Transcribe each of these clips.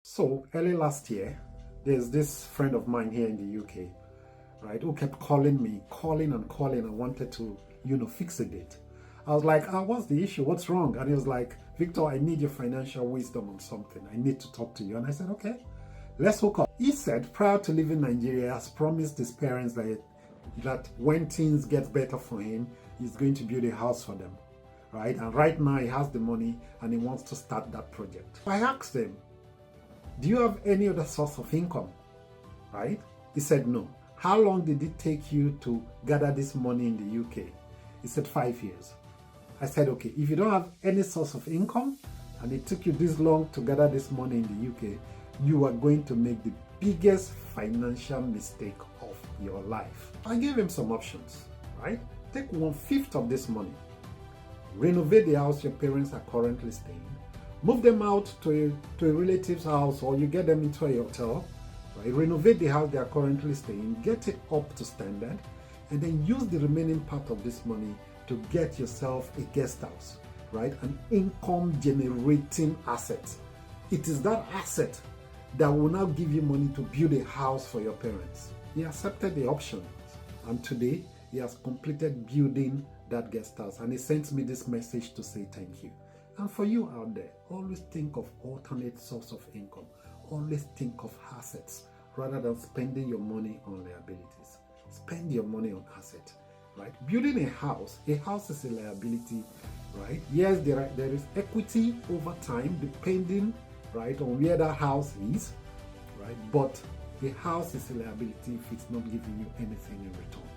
So early last year, there's this friend of mine here in the UK, right, who kept calling me, calling and wanted to, fix a date. I was like, what's the issue? What's wrong? And he was like, Victor, I need your financial wisdom on something. I need to talk to you. And I said, okay, let's hook up. He said, prior to leaving Nigeria, he has promised his parents that when things get better for him, he's going to build a house for them, right? And right now he has the money and he wants to start that project. I asked him, do you have any other source of income, right? He said no. How long did it take you to gather this money in the UK? He said 5 years. I said, okay, if you don't have any source of income and it took you this long to gather this money in the UK, you are going to make the biggest financial mistake of your life. I gave him some options, right? Take 1/5 of this money, renovate the house your parents are currently staying, move them out to a relative's house, or you get them into a hotel, right? Renovate the house they are currently staying, get it up to standard, and then use the remaining part of this money to get yourself a guest house, right? An income generating asset. It is that asset that will now give you money to build a house for your parents. He accepted the option, and today he has completed building that guest house, and he sent me this message to say thank you. And for you out there, always think of alternate source of income. Always think of assets rather than spending your money on liabilities. Spend your money on assets, right? Building a house is a liability, right? Yes, there is equity over time depending, right, on where that house is, right? But the house is a liability if it's not giving you anything in return,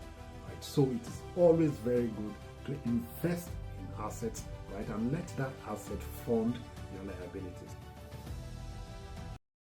right? So it is always very good to invest in assets, right, and let that asset fund your liabilities.